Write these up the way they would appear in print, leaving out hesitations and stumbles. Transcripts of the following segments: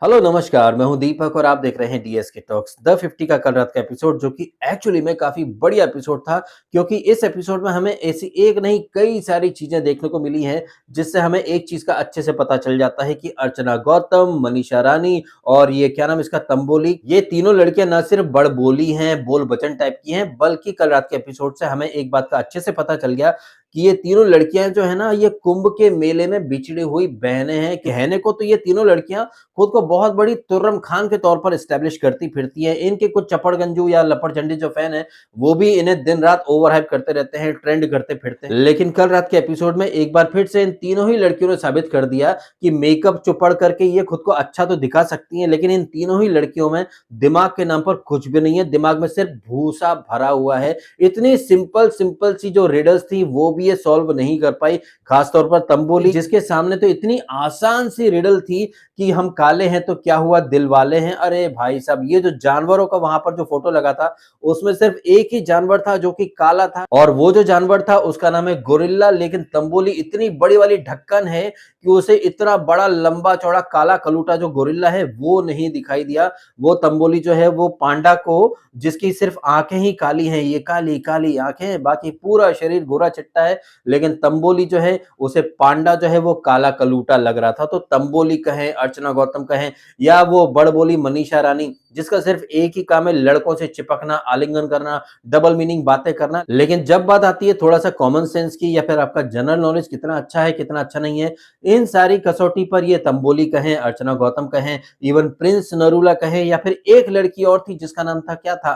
Hello नमस्कार, मैं हूं दीपक और आप देख रहे हैं डीएसके टॉक्स द 50 का कल रात का एपिसोड जो कि एक्चुअली में काफ़ी बढ़िया एपिसोड था क्योंकि इस एपिसोड में हमें ऐसी एक नहीं कई सारी चीज़ें देखने को मिली हैं, जिससे हमें एक चीज़ का अच्छे से पता चल जाता है कि अर्चना गौतम, मनीषा रानी और ये क्या नाम इसका तंबोली, ये तीनों लड़कियां न सिर्फ बड़बोली हैं, बोल बचन टाइप की हैं, बल्कि कल रात के एपिसोड से हमें एक बात का अच्छे से पता चल गया कि ये तीनों लड़कियां जो है ना, ये कुंभ के मेले में बिछड़ी हुई बहनें हैं। कहने को तो ये तीनों लड़कियां खुद को बहुत बड़ी तुर्रम खान के तौर पर एस्टेब्लिश करती फिरती हैं। इनके कुछ चपड़गंजू या लपड़चंडी जो फैन हैं, वो भी इन्हें दिन रात ओवर हाइप करते रहते हैं, ट्रेंड करते फिरते हैं। लेकिन कल रात के एपिसोड में एक बार फिर से इन तीनों ही लड़कियों ने साबित कर दिया कि मेकअप चुपड़ करके ये खुद को अच्छा तो दिखा सकती हैं, लेकिन इन तीनों ही लड़कियों में दिमाग के नाम पर कुछ भी नहीं है। दिमाग में सिर्फ भूसा भरा हुआ है। इतनी सिंपल सिंपल सी जो रिडल्स थी वो भी ये सॉल्व नहीं कर पाई, खासतौर पर तंबोली, जिसके सामने तो इतनी आसान सी रिडल थी कि हम काले हैं तो क्या हुआ दिल वाले हैं। अरे भाई साहब, ये जो जानवरों का वहां पर जो फोटो लगा था, उसमें सिर्फ एक ही जानवर था जो कि काला था, और वो जो जानवर था उसका नाम है गोरिल्ला। लेकिन तंबोली इतनी बड़ी वाली ढक्कन है कि उसे इतना बड़ा लंबा चौड़ा काला कलूटा जो गोरिल्ला है वो नहीं दिखाई दिया। वो तंबोली जो है वो पांडा को, जिसकी सिर्फ आंखें ही काली हैं, ये काली काली आंखें, बाकी पूरा शरीर गोरा चिट्टा है, लेकिन तंबोली जो है उसे पांडा जो है वो काला कलूटा लग रहा था। तो तंबोली कहें, अर्चना गौतम कहें, या वो बड़बोली मनीषा रानी, जिसका सिर्फ एक ही काम है लड़कों से चिपकना, आलिंगन करना, डबल मीनिंग बातें करना। लेकिन जब बात आती है थोड़ा सा कॉमन सेंस की, या फिर आपका जनरल नॉलेज कितना अच्छा है कितना अच्छा नहीं है, इन सारी कसौटी पर ये तंबोली कहें, अर्चना गौतम कहें, इवन प्रिंस नरूला कहें, या फिर एक लड़की और थी जिसका नाम था, क्या था,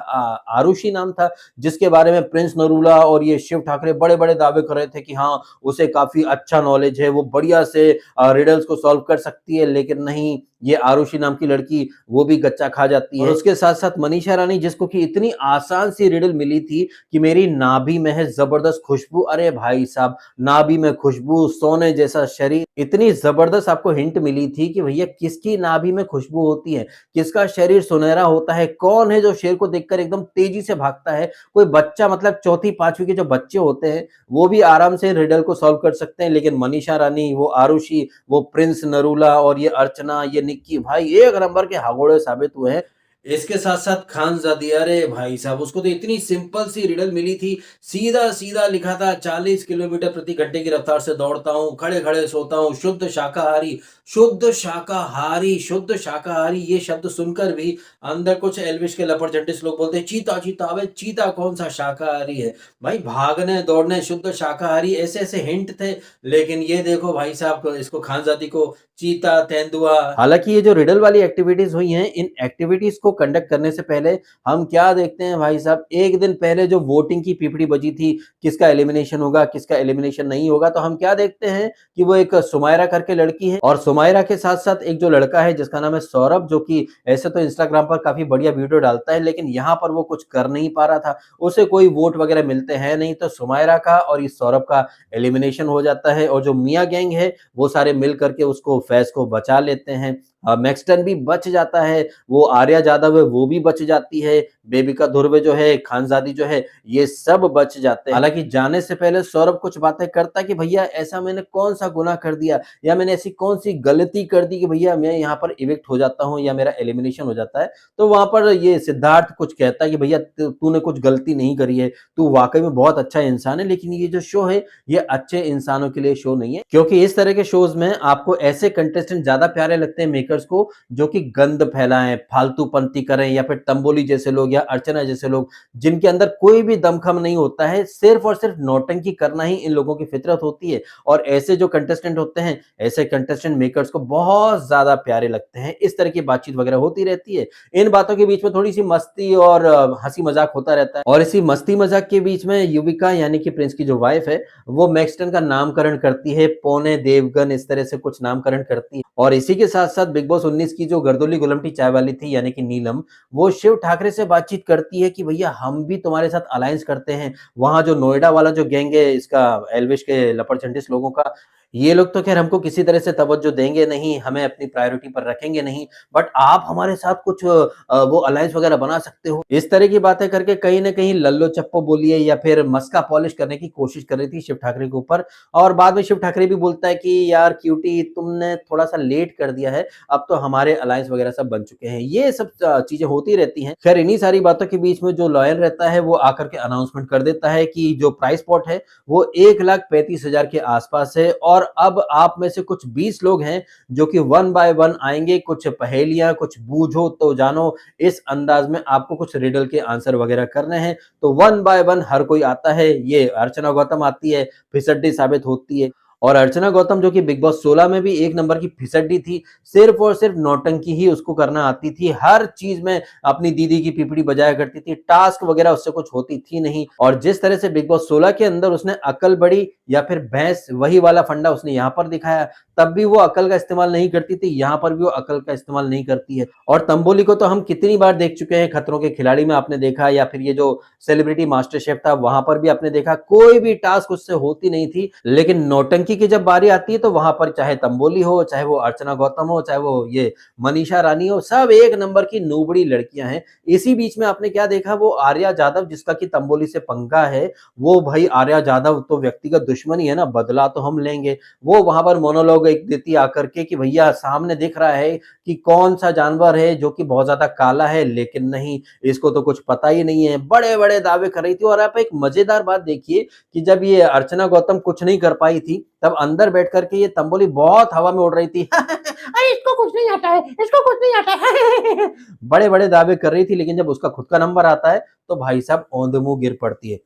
आरुषि नाम था, जिसके बारे में प्रिंस नरूला और ये शिव ठाकरे बड़े बड़े दावे कर रहे थे कि हाँ, उसे काफी अच्छा नॉलेज है, वो बढ़िया से रिडल्स को सॉल्व कर सकती है। लेकिन नहीं, ये आरुषि नाम की लड़की वो भी गच्चा खा जाती है। और उसके साथ साथ मनीषा रानी, जिसको कि इतनी आसान सी रिडल मिली थी कि मेरी नाभि में है जबरदस्त खुशबू। अरे भाई साहब, नाभि में खुशबू, सोने जैसा शरीर, इतनी जबरदस्त आपको हिंट मिली थी कि भैया किसकी नाभि में खुशबू होती है, किसका शरीर सुनहरा होता है, कौन है जो शेर को देखकर एकदम तेजी से भागता है। कोई बच्चा, मतलब चौथी पांचवी के जो बच्चे होते हैं, वो भी आराम से रिडल को सॉल्व कर सकते हैं। लेकिन मनीषा रानी, वो आरुषि, वो प्रिंस नरूला और ये अर्चना, ये निक्की, भाई एक नंबर के हगोड़े साबित हुए हैं। इसके साथ साथ खानजादी, अरे भाई साहब, उसको तो इतनी सिंपल सी रिडल मिली थी, सीधा सीधा लिखा था, 40 किलोमीटर प्रति घंटे की रफ्तार से दौड़ता हूँ, खड़े खड़े सोता हूँ, शुद्ध शाकाहारी, शुद्ध शाकाहारी, शुद्ध शाकाहारी। ये शब्द सुनकर भी अंदर कुछ एल्विश के लपड़चंटिस लोग बोलते हैं चीता चीता। अबे चीता कौन सा शाकाहारी है भाई, भागने दौड़ने शुद्ध शाकाहारी, ऐसे ऐसे हिंट थे। लेकिन ये देखो भाई साहब को, इसको खानजादी को चीता, तेंदुआ। हालांकि ये जो रिडल वाली एक्टिविटीज हुई हैं, इन एक्टिविटीज को कंडक्ट करने से पहले हम क्या देखते हैं भाई साहब, एक दिन पहले जो वोटिंग की पीपड़ी बजी थी, किसका एलिमिनेशन होगा किसका एलिमिनेशन नहीं होगा, तो हम क्या देखते हैं कि वो एक सुमायरा करके लड़की है, और सुमायरा के साथ साथ एक जो लड़का है जिसका नाम है सौरभ, जो कि ऐसे तो इंस्टाग्राम पर काफी बढ़िया वीडियो डालता है, लेकिन यहाँ पर वो कुछ कर नहीं पा रहा था, उसे कोई वोट वगैरह मिलते हैं नहीं, तो सुमायरा का और इस सौरभ का एलिमिनेशन हो जाता है। और जो मियाँ गैंग है वो सारे मिल करके उसको, फैज को बचा लेते हैं। मैक्सटन भी बच जाता है, वो आर्या जादव है वो भी बच जाती है, बेबिका धुर्वे जो है, खानजादी जो है, ये सब बच जाते हैं। हालांकि जाने से पहले सौरभ कुछ बातें करता कि भैया ऐसा मैंने कौन सा गुनाह कर दिया, या मैंने ऐसी कौन सी गलती कर दी कि भैया मैं यहाँ पर इविक्ट हो जाता हूँ या मेरा एलिमिनेशन हो जाता है। तो वहां पर ये सिद्धार्थ कुछ कहता है कि भैया तूने कुछ गलती नहीं करी है, तू वाकई में बहुत अच्छा इंसान है, लेकिन ये जो शो है ये अच्छे इंसानों के लिए शो नहीं है, क्योंकि इस तरह के शोज में आपको ऐसे कंटेस्टेंट ज्यादा प्यारे लगते हैं मेकर्स को, जो कि गंद फैलाएं, फालतूपंती करें, या फिर तंबोली जैसे लोग या अर्चना जैसे लोग, जिनके अंदर कोई भी दमखम नहीं होता है, सिर्फ और सिर्फ नौटंकी करना ही इन लोगों की फितरत होती है। और ऐसे जो कंटेस्टेंट होते हैं, ऐसे कंटेस्टेंट मेकर्स को बहुत ज्यादा प्यारे लगते हैं। इस तरह की बातचीत वगैरह होती रहती है, इन बातों के बीच में थोड़ी सी मस्ती और हंसी मजाक होता रहता है। और इसी मस्ती मजाक के बीच में युविका, यानी कि प्रिंस की जो वाइफ है, वो मैक्सटन का नामकरण करती है, पौने देवगन, इस तरह से कुछ नामकरण करती है। और इसी के साथ साथ बिग बॉस 19 की जो गर्दोली गुलमटी चाय वाली थी, यानी कि नीलम, वो शिव ठाकरे से बातचीत करती है कि भैया हम भी तुम्हारे साथ अलायंस करते हैं। वहां जो नोएडा वाला जो गैंग है इसका, एल्विश के लपड़चंटिस लोगों का, ये लोग तो ख़ैर हमको किसी तरह से तवज्जो देंगे नहीं, हमें अपनी प्रायोरिटी पर रखेंगे नहीं, बट आप हमारे साथ कुछ वो अलायंस वग़ैरह बना सकते हो। इस तरह की बातें करके कहीं न कहीं लल्लो-चप्पो बोलिए या फिर मस्का पॉलिश करने की कोशिश कर रही थी शिव ठाकरे के ऊपर और बाद में शिव ठाकरे भी बोलता है कि यार क्यूटी तुमने थोड़ा-सा लेट कर दिया है, अब तो हमारे अलायंस वग़ैरह सब बन चुके हैं। ये सब चीज़ें होती रहती हैं। ख़ैर इन्हीं सारी बातों के बीच में जो लॉयल रहता है वो आकर के अनाउंसमेंट कर देता है कि जो प्राइज़ पॉट है वो 1,35,000 के आसपास है और अब आप में से कुछ 20 लोग हैं जो कि वन बाय वन आएँगे, कुछ पहेलियाँ, कुछ बूझो तो जानो, इस अंदाज में आपको कुछ रिडल के आंसर वगैरह करने हैं। तो वन बाय वन हर कोई आता है, ये अर्चना गौतम आती है, फिसड्डी साबित होती है और अर्चना गौतम जो कि बिग बॉस 16 में भी एक नंबर की फिसड्डी थी, सिर्फ़ और सिर्फ़ नौटंकी ही उसको करना आती थी। हर चीज़ में अपनी दीदी की पिपड़ी बजाया करती थी, टास्क वगैरह उससे कुछ होती थी नहीं और जिस तरह से बिग बॉस 16 के अंदर उसने अकल बड़ी या फिर भैंस वही वाला फंडा उसने यहाँ पर दिखाया, तब भी वो अकल का इस्तेमाल नहीं करती थी, यहाँ पर भी वो अकल का इस्तेमाल नहीं करती है। और तंबोली को तो हम कितनी बार देख चुके हैं, खतरों के खिलाड़ी में आपने देखा या फिर ये जो सेलिब्रिटी मास्टर शेफ था, वहाँ पर भी आपने देखा, कोई भी टास्क उससे होती नहीं थी। लेकिन नौटंकी की जब बारी आती है, तो वहाँ पर चाहे तंबोली हो, चाहे वो अर्चना गौतम हो, चाहे वो ये मनीषा रानी हो, सब एक नंबर की नूबड़ी लड़कियाँ हैं। इसी बीच में आपने क्या देखा, वो आर्या जादव जिसका कि तंबोली से पंगा है, वो भाई आर्या जादव तो व्यक्तिगत दुश्मन ही है ना, बदला तो हम लेंगे। वो वहाँ पर मोनोलॉग एक देती आकर के कि भैया सामने दिख रहा है कि कौन-सा जानवर है जो कि बहुत ज़्यादा काला है, लेकिन नहीं, इसको तो कुछ पता ही नहीं है। बड़े-बड़े दावे कर रही थी और आप एक मज़ेदार बात देखिए कि जब ये अर्चना गौतम कुछ नहीं कर पाई थी, तब अंदर बैठ कर के ये तंबोली बहुत हवा में उड़ रही थी। अरे इसको कुछ नहीं आता है, इसको कुछ नहीं आता है। बड़े-बड़े दावे कर रही थी, लेकिन जब उसका खुद का नंबर आता है, तो भाई साहब औंधे मुँह गिर पड़ती है।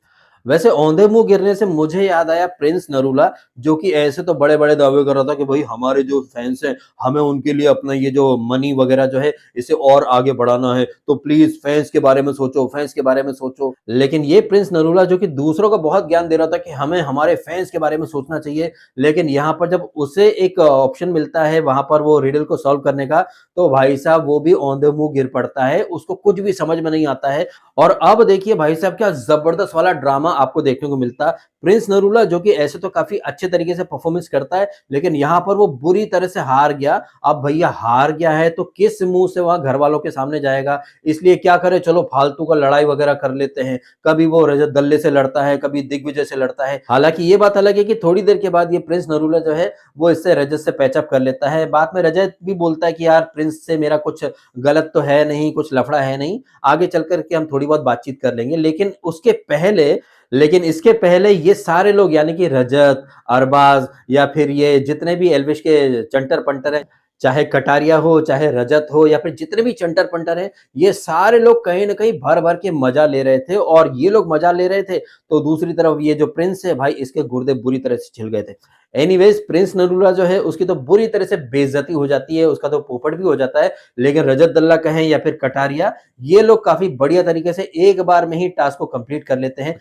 वैसे औंधे मुँह गिरने से मुझे याद आया प्रिंस नरूला, जो कि ऐसे तो बड़े-बड़े दावे कर रहा था कि भई हमारे जो फैन्स हैं, हमें उनके लिए अपना ये जो मनी वगैरह जो है, इसे और आगे बढ़ाना है, तो प्लीज़ फैन्स के बारे में सोचो, फैन्स के बारे में सोचो। लेकिन ये प्रिंस नरूला जो कि दूसरों को बहुत ज्ञान दे रहा था कि हमें हमारे फैन्स के बारे में सोचना चाहिए, लेकिन यहाँ पर जब उसे एक ऑप्शन मिलता है वहाँ पर वो रिडल को सॉल्व करने का, तो भाई साहब वो भी औंधे मुँह गिर पड़ता है, उसको कुछ भी समझ में नहीं आता है और अब देखिए भाई साहब क्या ज़बरदस्त वाला ड्रामा आपको देखने को मिलता। प्रिंस नरूला जो कि ऐसे तो काफ़ी अच्छे तरीके से परफ़ॉर्मेंस करता है, लेकिन यहाँ पर वो बुरी तरह से हार गया। अब भैया हार गया है तो किस मुँह से वहाँ घरवालों के सामने जाएगा? इसलिए क्या करे, चलो फालतू का लड़ाई वगैरह कर लेते हैं। कभी वो रजत दल्ले से लड़ता है, कभी दिग्विजय से लड़ता है। हालाँकि ये बात अलग है कि थोड़ी देर के बाद ये प्रिंस नरूला जो है, वो इससे रजत से पैचअप कर लेता है। बाद में रजत भी बोलता है कि यार प्रिंस से मेरा कुछ गलत तो है नहीं, कुछ लफड़ा है नहीं। आगे चल कर के हम थोड़ी बहुत बातचीत कर लेंगे। लेकिन इसके पहले ये सारे लोग यानी कि रजत, अरबाज़ या फिर ये जितने भी एल्विश के चंटर-पंटर हैं, चाहे कटारिया हो, चाहे रजत हो या फिर जितने भी चंटर-पंटर हैं, ये सारे लोग कहीं न कहीं भर-भर के मज़ा ले रहे थे और ये लोग मज़ा ले रहे थे, तो दूसरी तरफ ये जो प्रिंस है भाई इसके गुर्दे बुरी तरह से छिल गए थे। एनीवेज़ प्रिंस नरूला जो है उसकी तो बुरी तरह से बेइज़्ज़ती हो जाती है, उसका तो पोपट भी हो जाता है, लेकिन रजत दल्ला कहें या फिर कटारिया, ये लोग काफ़ी बढ़िया तरीके से एक बार में ही टास्क को कंप्लीट कर लेते हैं।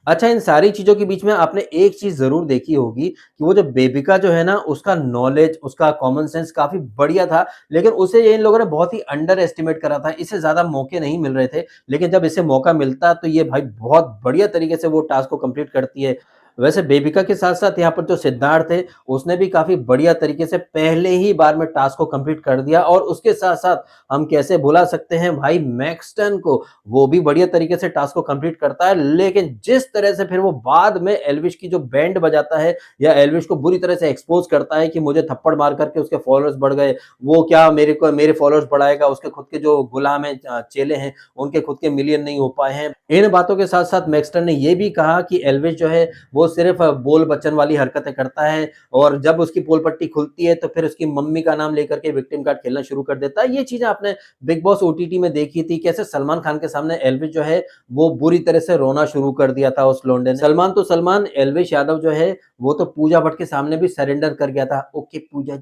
अच्छा, इन सारी चीज़ों के बीच में आपने एक चीज़ ज़रूर देखी होगी कि वो जो बेबिका जो है ना, उसका नॉलेज, उसका कॉमन सेंस काफ़ी बढ़िया था, लेकिन उसे ये इन लोगों ने बहुत ही अंडर एस्टिमेट करा था। इसे ज़्यादा मौके नहीं मिल रहे थे, लेकिन जब इसे मौका मिलता, तो ये भाई बहुत बढ़िया तरीके से वो टास्क को कंप्लीट करती है। वैसे बेबिका के साथ-साथ यहाँ पर जो सिद्धार्थ है, उसने भी काफ़ी बढ़िया तरीके से पहले ही बार में टास्क को कंप्लीट कर दिया और उसके साथ-साथ हम कैसे भुला सकते हैं भाई मैक्सटन को, वो भी बढ़िया तरीके से टास्क को कंप्लीट करता है, लेकिन जिस तरह से फिर वो बाद में एल्विश की जो बैंड बजाता है या एल्विश को बुरी तरह से एक्सपोज़ करता है कि मुझे थप्पड़ मार कर के उसके फॉलोअर्स बढ़ गए, वो क्या मेरे फॉलोअर्स बढ़ाएगा, उसके खुद के जो गुलाम हैं चेले हैं, उनके खुद के मिलियन नहीं हो पाए हैं। इन बातों के साथ-साथ मैक्सटन ने ये भी कहा कि एल्विश जो है, वो सिर्फ़ बोल बच्चन वाली हरकतें करता है और जब उसकी पोल पट्टी खुलती है, तो फिर उसकी मम्मी का नाम लेकर के विक्टिम कार्ड खेलना शुरू कर देता है। ये चीज़ें आपने बिग बॉस ओटीटी में देखी थी, कैसे सलमान खान के सामने एल्विश जो है, वो बुरी तरह से रोना शुरू कर दिया था उस लौंडे ने। सलमान तो सलमान, एल्विश यादव जो है, वो तो पूजा भट्ट के सामने भी सरेंडर कर गया था। ओके पूजा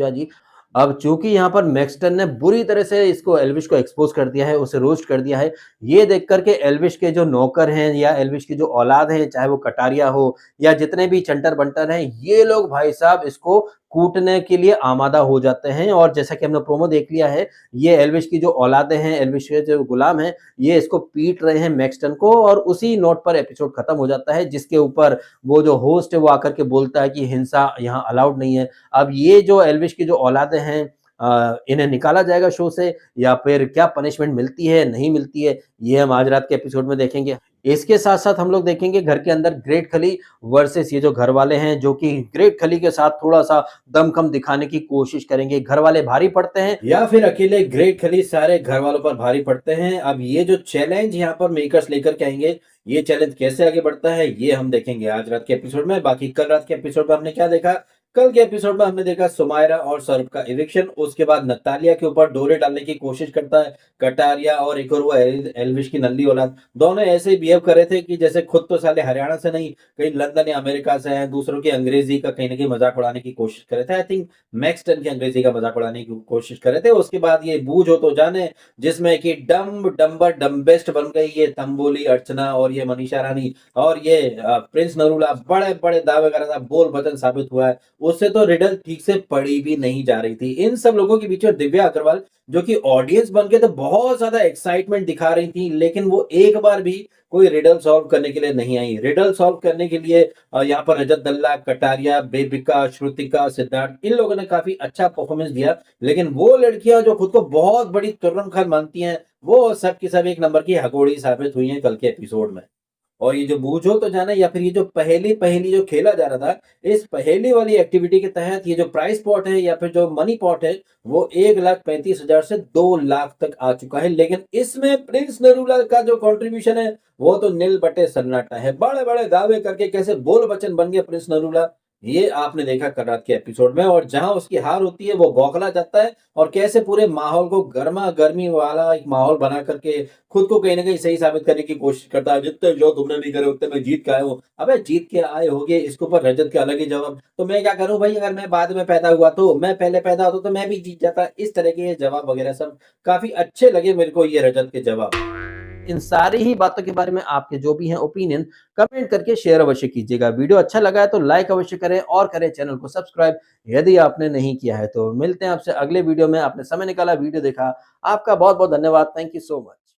जी। अब चूँकि यहाँ पर मैक्सटन ने बुरी तरह से इसको एल्विश को एक्सपोज़ कर दिया है, उसे रोस्ट कर दिया है। ये देख कर के एल्विश के जो नौकर हैं या एल्विश की जो औलाद है, चाहे वो कटारिया हो या जितने भी चंटर-बंटर हैं, ये लोग भाई साहब इसको कूटने के लिए आमादा हो जाते हैं और जैसा कि हमने प्रोमो देख लिया है, ये एल्विश की जो औलादें हैं, एल्विश के जो गुलाम हैं, ये इसको पीट रहे हैं मैक्सटन को और उसी नोट पर एपिसोड खत्म हो जाता है, जिसके ऊपर वो जो होस्ट है वो आकर के बोलता है कि हिंसा यहाँ अलाउड नहीं है। अब ये जो एल्विश की जो औलादें हैं इन्हें निकाला जाएगा शो से या फिर क्या पनिशमेंट मिलती है, नहीं मिलती है, ये हम आज रात के एपिसोड में देखेंगे। इसके साथ-साथ हम लोग देखेंगे घर के अंदर ग्रेट खली वर्सेस ये जो घरवाले हैं, जो कि ग्रेट खली के साथ थोड़ा-सा दमखम दिखाने की कोशिश करेंगे। घरवाले भारी पड़ते हैं या फिर अकेले ग्रेट खली सारे घरवालों पर भारी पड़ते हैं। अब ये जो चैलेंज यहाँ पर मेकर्स लेकर के आएँगे, ये चैलेंज कैसे आगे बढ़ता है, ये हम देखेंगे आज रात के एपिसोड में। बाकी कल रात के एपिसोड में हमने क्या देखा? कल के एपिसोड में हमने देखा सुमायरा और सौरभ का इविक्शन, उसके बाद नतालिया के ऊपर डोरे डालने की कोशिश करता है कटारिया और एक और वो एल्विश की नल्ली औलाद। दोनों ऐसे ही बिहेव कर रहे थे कि जैसे खुद तो साले हरियाणा से नहीं, कहीं लंदन या अमेरिका से हैं, दूसरों की अंग्रेजी का कहीं न कहीं मज़ाक उड़ाने की कोशिश कर रहे थे। आई थिंक मैक्सटन की अंग्रेजी का मज़ाक उड़ाने की कोशिश कर रहे थे। उसके बाद ये बूझ हो तो जाने, जिसमें कि डम्ब, डम्बर, डम्बेस्ट बन गई ये तंबोली अर्चना और ये मनीषा रानी और ये प्रिंस नरूला बड़े-बड़े दावे कर रहा था, बोल वचन साबित हुआ है। उससे तो रिडल ठीक से पढ़ी भी नहीं जा रही थी। इन सब लोगों के बीच में दिव्या अग्रवाल जो कि ऑडियंस बन के तो बहुत ज़्यादा एक्साइटमेंट दिखा रही थी, लेकिन वो एक बार भी कोई रिडल सॉल्व करने के लिए नहीं आई। रिडल सॉल्व करने के लिए यहाँ पर रजत दल्ला, कटारिया, बेबिका, श्रुतिका, सिद्धार्थ इन लोगों ने काफ़ी अच्छा परफॉर्मेंस दिया, लेकिन वो लड़कियाँ जो खुद को बहुत बड़ी तुर्रम खान मानती हैं, वो सब की सब एक नंबर की हगोड़ी साबित हुई हैं कल के एपिसोड में। और ये जो बूझो तो जाना या फिर ये जो पहेली-पहेली जो खेला जा रहा था, इस पहेली वाली एक्टिविटी के तहत ये जो प्राइज़ पॉट है या फिर जो मनी पॉट है, वो 1,35,000 से 2 लाख तक आ चुका है। लेकिन इसमें प्रिंस नरूला का जो कंट्रीब्यूशन है, वो तो निल बटे सन्नाटा है। बड़े-बड़े दावे करके कैसे बोल बचन बन गया प्रिंस नरूला, ये आपने देखा कल रात के एपिसोड में। और जहाँ उसकी हार होती है, वो बौखला जाता है और कैसे पूरे माहौल को गरमा-गर्मी वाला एक माहौल बना करके खुद को कहीं न कहीं सही साबित करने की कोशिश करता है। जितने जो तुमने नहीं करे उतने मैं जीत के आया हूँ। अबे जीत के आए होगे, इसके ऊपर रजत के अलग ही जवाब। तो मैं क्या करूँ भाई, अगर मैं बाद में पैदा हुआ तो? मैं पहले पैदा होता तो मैं भी जीत जाता। इस तरह के जवाब वगैरह सब काफ़ी अच्छे लगे मेरे को ये रजत के जवाब। इन सारी ही बातों के बारे में आपके जो भी हैं ओपिनियन कमेंट करके शेयर अवश्य कीजिएगा। वीडियो अच्छा लगा है तो लाइक अवश्य करें और करें चैनल को सब्सक्राइब यदि आपने नहीं किया है तो। मिलते हैं आपसे अगले वीडियो में। आपने समय निकाला, वीडियो देखा, आपका बहुत-बहुत धन्यवाद। Thank you so much.